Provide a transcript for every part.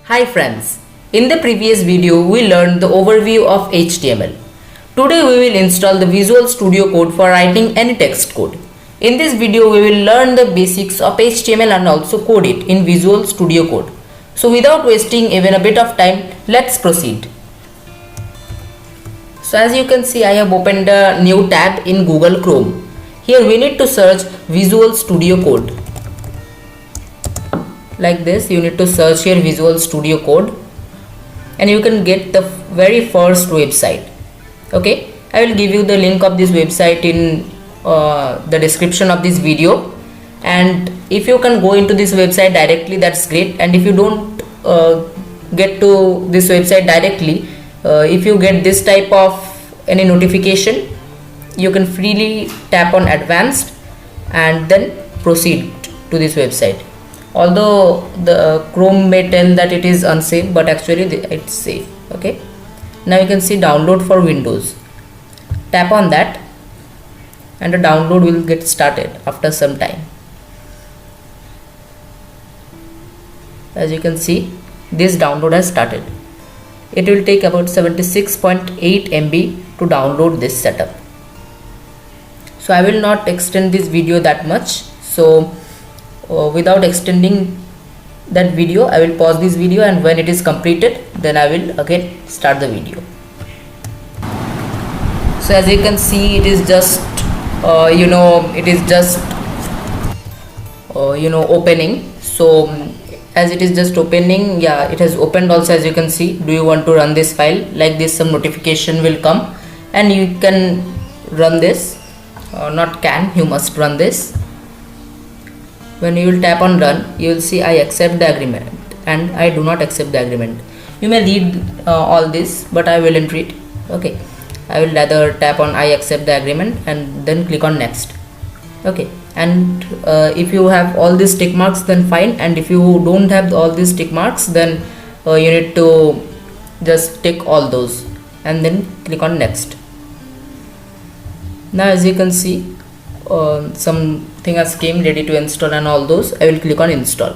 Hi friends, in the previous video we learned the overview of HTML. Today we will install the Visual Studio Code for writing any text code. In this video we will learn the basics of HTML and also code it in Visual Studio Code. So without wasting even a bit of time, let's proceed. So as you can see, I have opened a new tab in Google Chrome. Here we need to search Visual Studio Code. Like this, you need to search here Visual Studio Code and you can get the very first website. Okay, I will give you the link of this website in the description of this video, and if you can go into this website directly, that's great. And if you don't get to this website directly, if you get this type of any notification, you can freely tap on advanced and then proceed to this website. Although the Chrome may tell that it is unsafe, but actually it's safe. Okay, now you can see download for Windows. Tap on that and the download will get started after some time. As you can see, this download has started. It will take about 76.8 MB to download this setup. So I will not extend this video that much. So without extending that video, I will pause this video, and when it is completed, then I will again start the video. So as you can see, it is just opening. So as it is just opening, yeah, it has opened also. As you can see, do you want to run this file? Like this, some notification will come and you can run this. You must run this. When you will tap on run, you will see I accept the agreement and I do not accept the agreement. You may read all this, but I will enter it. Okay, I will rather tap on I accept the agreement and then click on next. Okay, and if you have all these tick marks, then fine, and if you don't have all these tick marks, then you need to just tick all those and then click on next. Now as you can see, something has came ready to install and all those. I will click on install.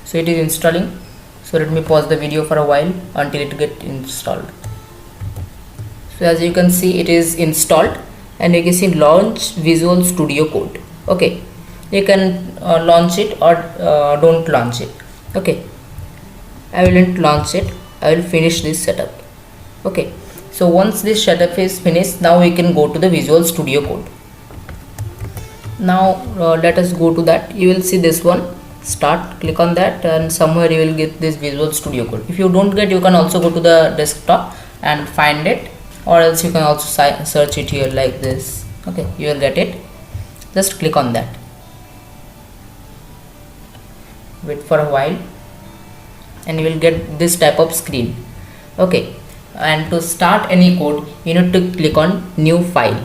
So it is installing. So let me pause the video for a while until it gets installed. So as you can see, it is installed and you can see launch Visual Studio Code. Okay, you can launch it or don't launch it. Okay, I will not launch it. I will finish this setup. Okay, so once this setup is finished, now we can go to the Visual Studio Code. Now let us go to that. You will see this one, start, click on that, and somewhere you will get this Visual Studio Code. If you don't get, you can also go to the desktop and find it, or else you can also search it here like this. Okay, you will get it. Just click on that. Wait for a while and you will get this type of screen. Okay, and to start any code, you need to click on new file.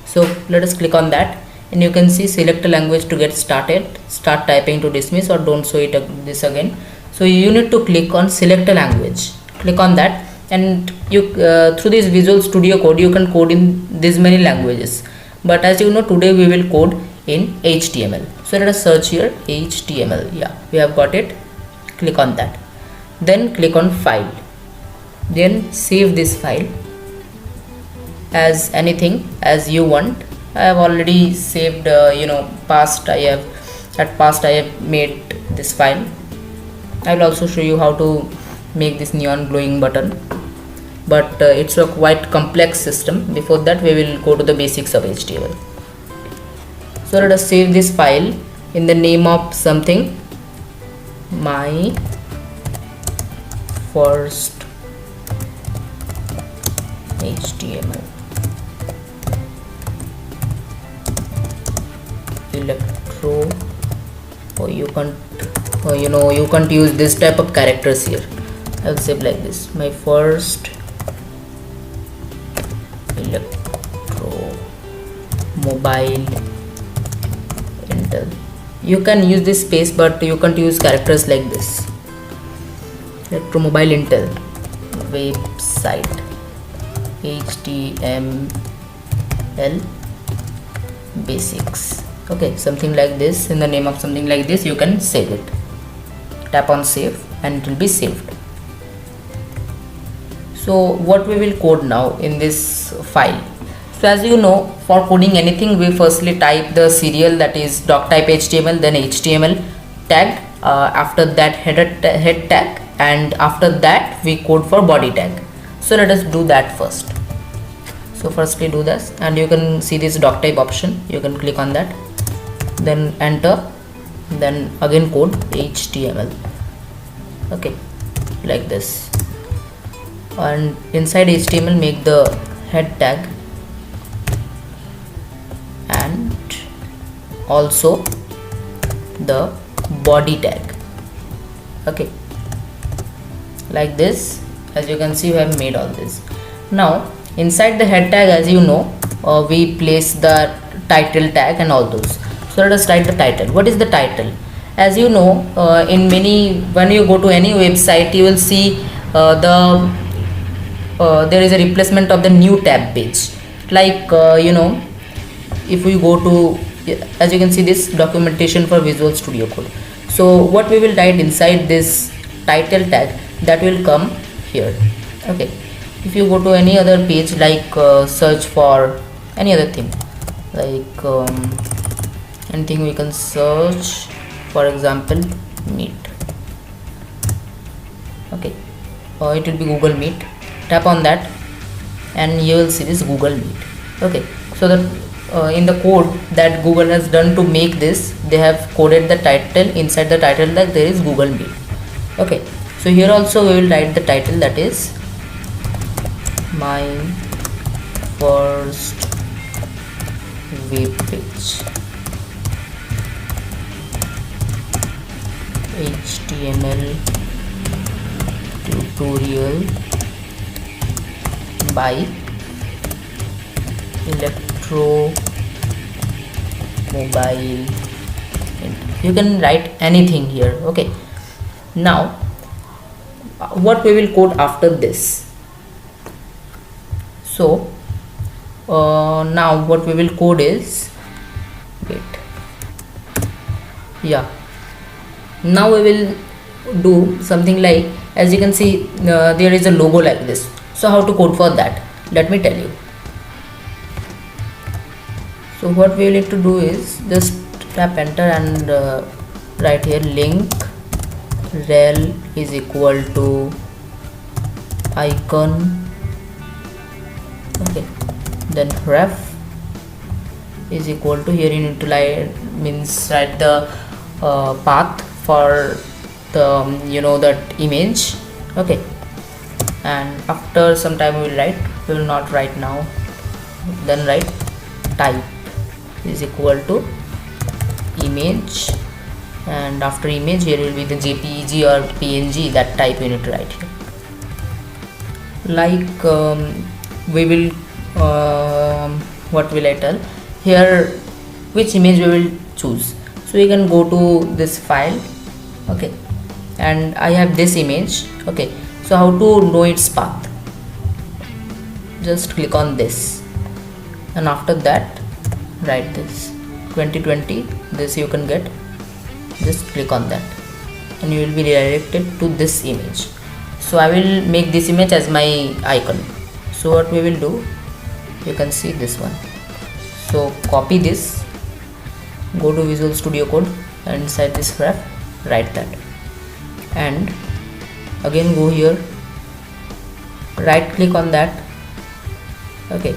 So let us click on that, and you can see select a language to get started, start typing to dismiss, or don't show it this again. So you need to click on select a language. Click on that, and you through this Visual Studio Code you can code in these many languages, but as you know, today we will code in HTML. So let us search here HTML. Yeah, we have got it. Click on that, then click on file, then save this file as anything as you want. I have already saved past I have made this file. I will also show you how to make this neon glowing button, but it's a quite complex system. Before that, we will go to the basics of HTML. So let us save this file in the name of something, my first HTML electro, or you can't use this type of characters here. I will save like this, my first electro mobile Intel. You can use this space, but you can't use characters like this. Electro mobile Intel website HTML basics. Okay, something like this, in the name of something like this, you can save it. Tap on save and it will be saved. So what we will code now in this file? So as you know, for coding anything, we firstly type the serial, that is doc type HTML, then HTML tag, after that head tag, and after that we code for body tag. So let us do that first. So firstly do this, and you can see this doc type option, you can click on that, then enter, then again code HTML. Okay, like this, and inside HTML make the head tag and also the body tag. Okay, like this. As you can see, we have made all this. Now inside the head tag, as you know, we place the title tag and all those. So let us write the title. What is the title? As you know, when you go to any website, you will see there is a replacement of the new tab page. Like if we go to, as you can see, this documentation for Visual Studio Code. So what we will write inside this title tag, that will come here. Okay, if you go to any other page, like search for any other thing, like anything we can search, for example Meet. Okay, it will be Google Meet. Tap on that and you will see this Google Meet. Okay, so that in the code that Google has done to make this, they have coded the title. Inside the title that there is Google Meet. Okay, so here also we will write the title, that is my first web page, HTML tutorial by Electro Mobile. You can write anything here. Okay, now what we will code after this? So now what we will code is, now we will do something like, as you can see, there is a logo like this. So how to code for that? Let me tell you. So what we need to do is just tap enter and write here link rel is equal to icon. Okay, then ref is equal to, here you need to write the path for the that image. Okay, and after some time we will not write now, then write type is equal to image, and after image here will be the JPEG or PNG, that type you need to write here. Like we will what will I tell here, which image we will choose. So we can go to this file. Okay, and I have this image. Okay, so how to know its path? Just click on this, and after that write this 2020. This you can get, just click on that and you will be redirected to this image. So I will make this image as my icon. So what we will do, you can see this one. So copy this, go to Visual Studio Code, and inside this graph write that, and again go here, right click on that. Okay,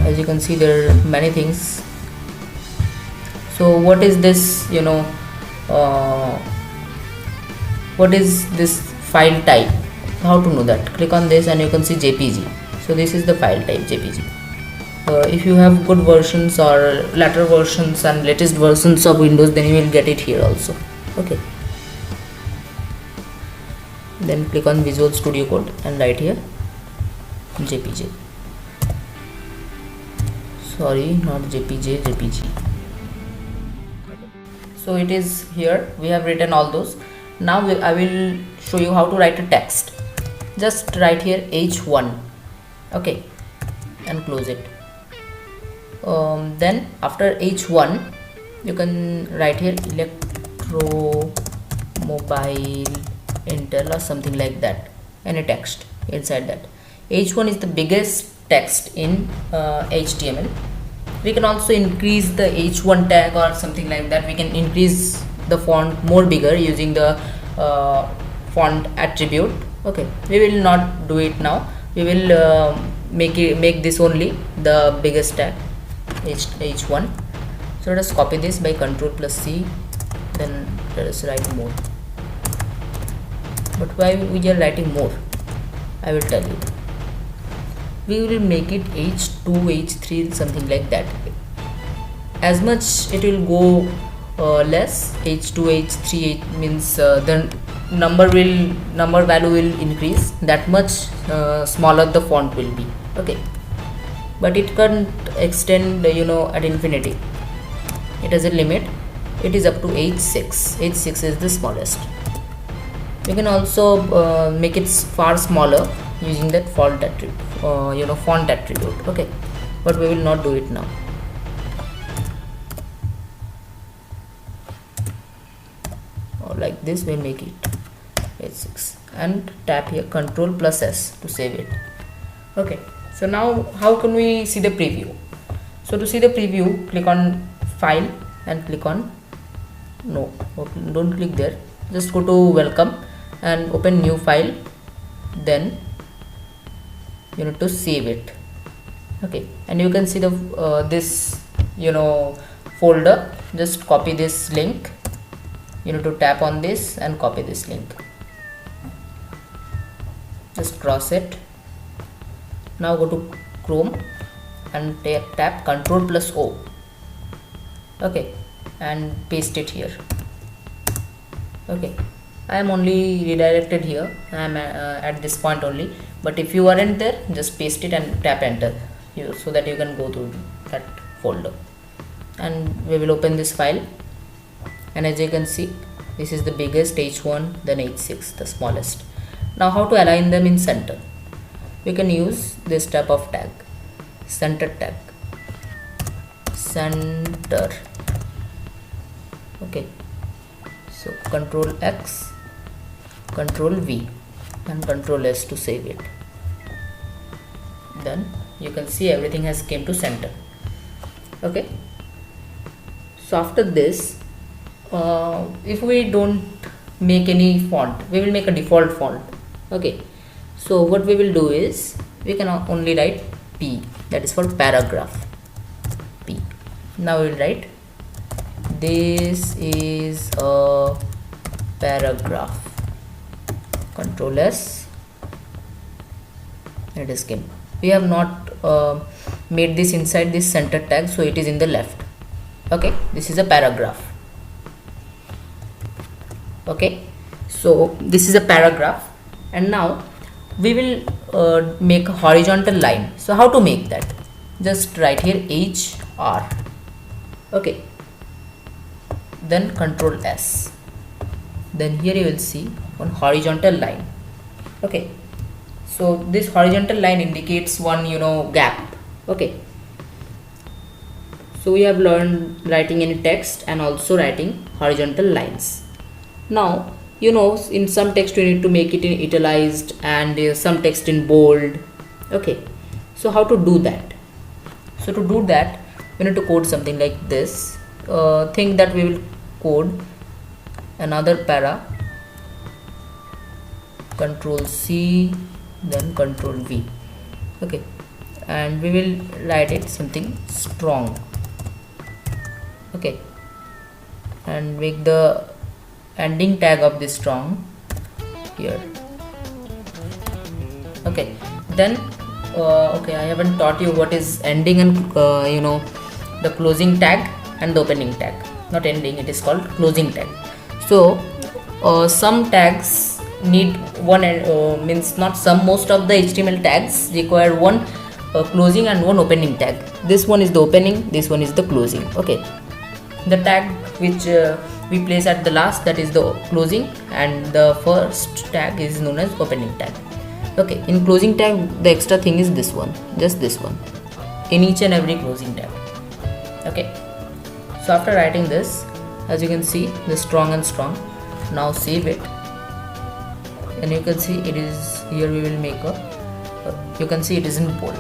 as you can see there are many things. So what is this, what is this file type? How to know that? Click on this and you can see JPG. So this is the file type, JPG. If you have good versions or later versions and latest versions of Windows, then you will get it here also. Okay, then click on Visual Studio Code and write here JPG. Sorry, not JPG, JPG. So it is here, we have written all those. Now I will show you how to write a text. Just write here H1. Okay, and close it. Then after H1 you can write here electro mobile Intel or something like that, any text inside that. H1 is the biggest text in HTML. We can also increase the H1 tag or something like that. We can increase the font more bigger using the font attribute. Okay, we will not do it now. We will make this only the biggest tag, H1. So let us copy this by Ctrl+C, then let us write more. But why we are writing more, I will tell you. We will make it H2, H3, something like that. As much it will go less, H2, H3 means the number value will increase, that much smaller the font will be. Okay, but it can't extend at infinity. It has a limit. It is up to H6. H6 is the smallest. We can also make it far smaller using that font attribute, font attribute. Okay, but we will not do it now. Or like this, we'll make it H6 and tap here Ctrl+S to save it. Okay, so now how can we see the preview? So to see the preview, click on File and click on don't click there, just go to Welcome and open new file, then you need to save it. Okay, and you can see the this folder. Just copy this link. You need to tap on this and copy this link, just cross it. Now go to Chrome and tap Ctrl+O. Okay, and paste it here. Okay, I am only redirected here. I am at this point only, but if you aren't there, just paste it and tap enter here so that you can go to that folder. And we will open this file, and as you can see, this is the biggest H1, then H6 the smallest. Now how to align them in center? We can use this type of tag, center tag, center. Okay, so Ctrl X, Ctrl V and Ctrl S to save it. Then you can see everything has came to center. Okay, so after this, if we don't make any font, we will make a default font. Okay, so what we will do is we can only write P, that is for paragraph, P. Now we will write this is a paragraph, Ctrl S, it is came. We have not made this inside this center tag, so it is in the left. Okay, this is a paragraph. Okay, so this is a paragraph, and now we will make a horizontal line. So how to make that? Just write here HR. Okay, then Ctrl S, then here you will see one horizontal line. Okay, so this horizontal line indicates one gap. Okay, so we have learned writing any text and also writing horizontal lines. Now in some text you need to make it in italicized and some text in bold. Okay, so how to do that? So to do that, we need to code something like this. Think that we will code another para, Ctrl C, then Ctrl V. Okay, and we will write it something strong. Okay, and make the ending tag of this strong here. Okay, then okay, I haven't taught you what is ending and the closing tag and the opening tag. Not ending, it is called closing tag. So some tags need one means not some, most of the HTML tags require one closing and one opening tag. This one is the opening, this one is the closing. Okay, the tag which we place at the last, that is the closing, and the first tag is known as opening tag. Okay, in closing tag the extra thing is this one, just this one in each and every closing tag. Okay, So after writing this, as you can see, the strong and strong. Now save it, and you can see it is here. We will make a you can see it is in bold.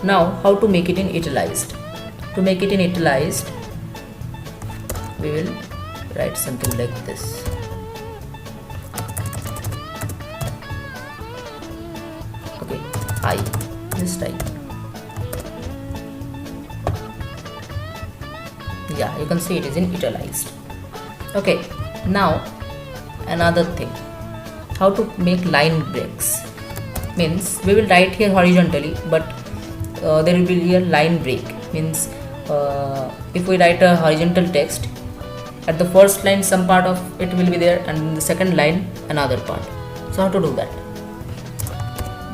Now how to make it in italicized? To make it in italicized, we will write something like this. Okay, I, this type. Yeah, you can see it is in italicized. Okay, now another thing, how to make line breaks. Means we will write here horizontally, but there will be a line break. Means if we write a horizontal text, at the first line some part of it will be there, and in the second line another part. So how to do that?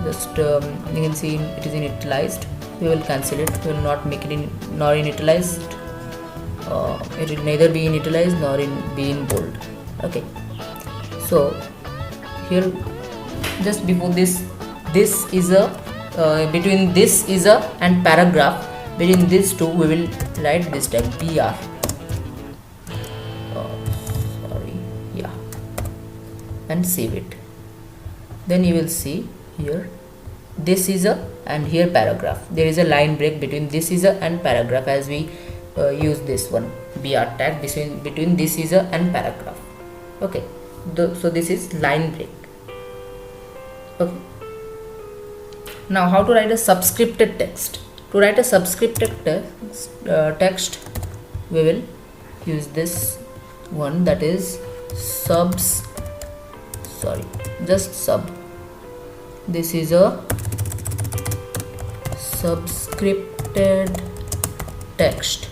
Just you can see it is in italicized. We will cancel it. We will not make it in nor in italicized. It will neither be in italicized nor be in bold. Okay. So here, just before this is a between this is a and paragraph. Between these two, we will write this type BR. And save it. Then you will see here this is a and here paragraph. There is a line break between this is a and paragraph, as we use this one BR tag between this is a and paragraph. Okay, so this is line break. Okay. Now how to write a subscripted text? To write a subscripted text, we will use this one, that is sub. This is a subscripted text.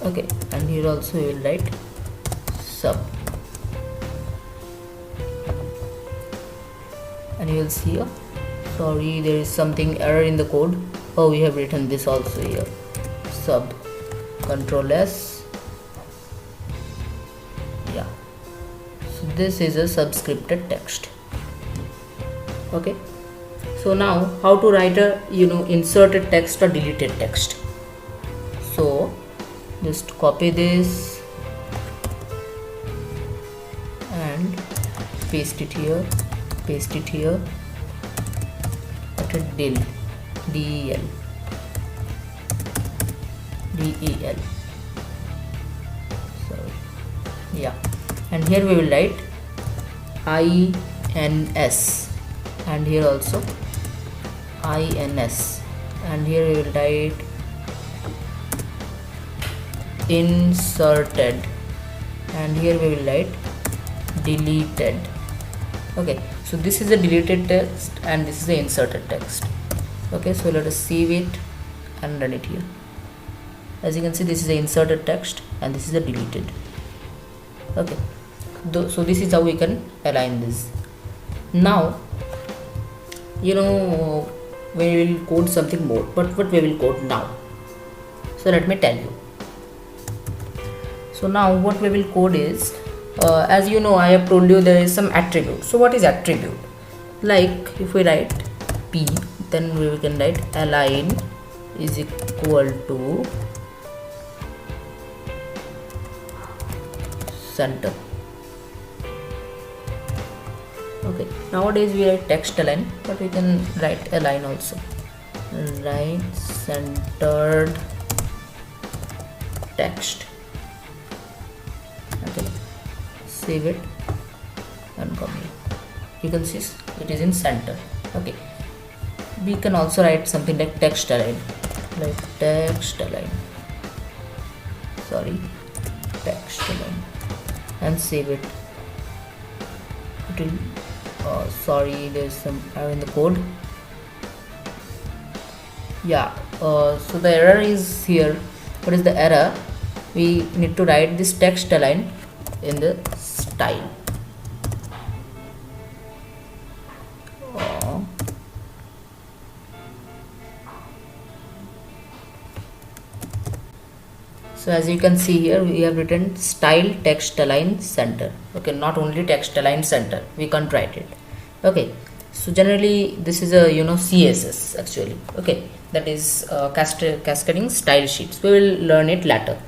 Okay, and here also we will write sub, and you will see here, sorry, there is something error in the code. Oh, we have written this also here, sub, Control S. Yeah, so this is a subscripted text. Okay, so now how to write a inserted text or deleted text? So just copy this and paste it here, at a del, del, sorry, yeah, and here we will write INS, and here also INS, and here we will write inserted, and here we will write deleted. Okay, so this is a deleted text and this is the inserted text. Okay, so let us save it and run it here. As you can see, this is the inserted text and this is the deleted. Okay, so this is how we can align this. Now we will code something more, but what we will code now? So let me tell you. So now what we will code is, as you know, I have told you there is some attribute. So what is attribute? Like if we write P, then we can write align is equal to center. Okay, nowadays we write text align, but we can write align also. Right centered text. Okay, save it and come here. You can see it is in center. Okay, we can also write something like text align, and save it. It will sorry, there's some error in the code. Yeah, so the error is here. What is the error? We need to write this text align in the style. So as you can see here, we have written style text align center. Okay, not only text align center, we can't write it. Okay, So generally this is a CSS actually. Okay, that is cascading style sheets. We will learn it later.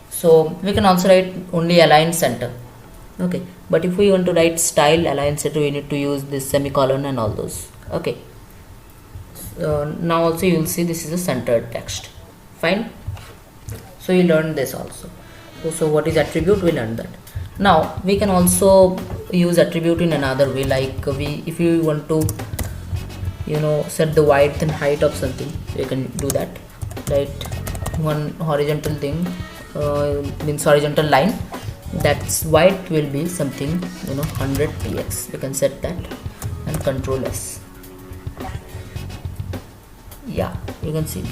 So we can also write only align center. Okay, but if we want to write style align center, we need to use this semicolon and all those. Okay, now also you will see this is a centered text. Fine. So you learned this also. So what is attribute? We learned that. Now we can also use attribute in another way, like if you want to set the width and height of something, you can do that. Right, one horizontal thing means horizontal line, that's width will be something 100 px. You can set that and control S. Yeah, you can see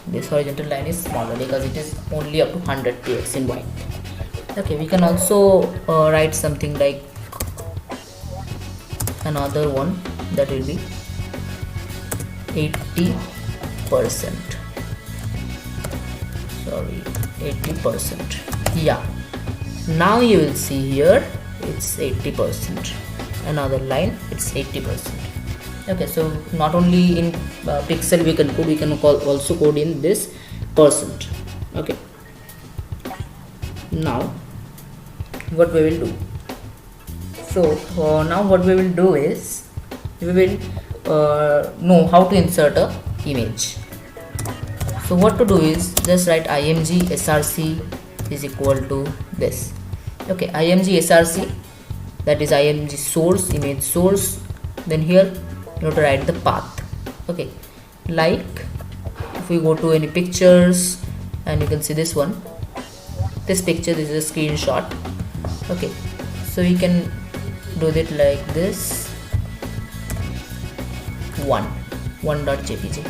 this horizontal line is smaller because it is only up to 100 px in width. Okay, we can also write something like another one that will be 80%. Sorry, 80%. Yeah, now you will see here it's 80%. Another line, it's 80%. Okay, so not only in pixel we can code, we can also code in this percent. Okay, now what we will do, so now what we will do is we will know how to insert a image. So what to do is just write img src is equal to this. Okay, img src, that is img source, image source. Then here you have to write the path. Okay, like if we go to any pictures and you can see this one, this picture, this is a screenshot. Okay, so we can do it like this, one.jpg.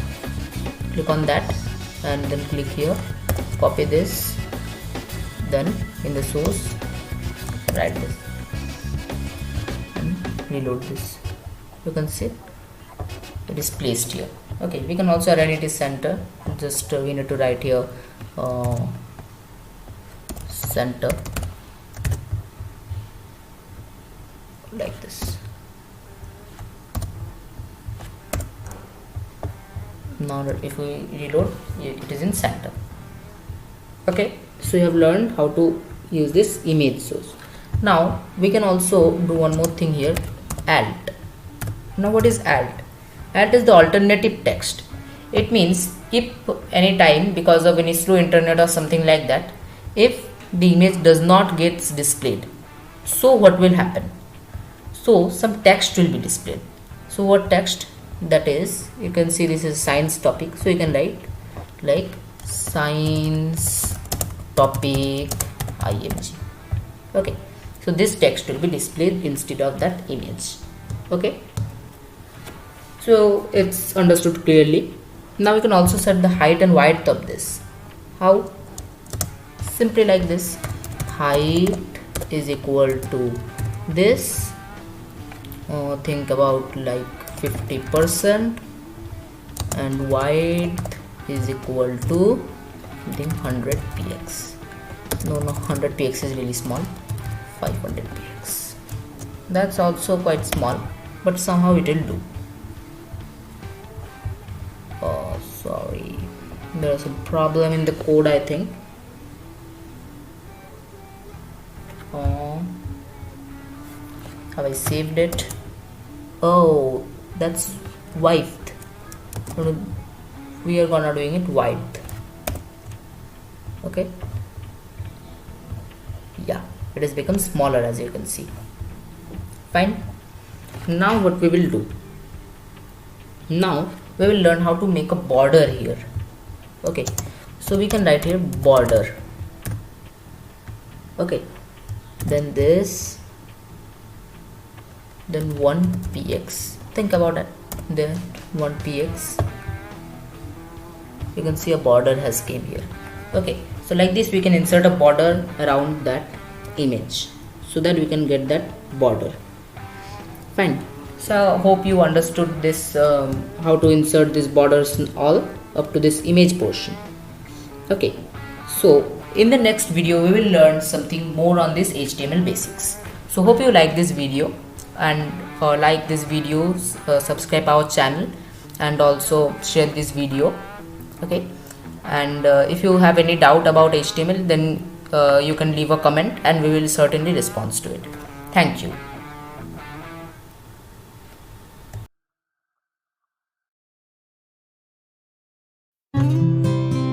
Click on that and then click here, copy this, then in the source write this and reload this. You can see it is placed here. Okay, we can also align it is center. Just we need to write here center like this. Now if we reload, it is in center. Okay, so you have learned how to use this image source. Now we can also do one more thing here, alt. Now what is alt? Alt is the alternative text. It means if any time because of any slow internet or something like that, if the image does not get displayed, so what will happen? So some text will be displayed. So what text? That is, you can see this is science topic, so you can write like science topic img. Okay, so this text will be displayed instead of that image. Okay, so it's understood clearly. Now we can also set the height and width of this. How? Simply like this, height is equal to this, think about like 50%, and width is equal to I think 100 px. No, 100 px is really small. 500 px, that's also quite small, but somehow it will do. Oh, sorry, there's a problem in the code, I think. Have I saved it? Oh, that's width. We are gonna doing it width. Okay, yeah, it has become smaller as you can see. Fine. Now what we will do, now we will learn how to make a border here. Okay, so we can write here border. Okay, then this, then 1 px. Think about it, then 1 px. You can see a border has came here. Okay, so like this we can insert a border around that image so that we can get that border. Fine. So hope you understood this, how to insert these borders and all up to this image portion. Okay, so in the next video we will learn something more on this HTML basics. So hope you like this video. and like this video, subscribe our channel, and also share this video. Okay, and if you have any doubt about HTML, then you can leave a comment and we will certainly respond to it. Thank you.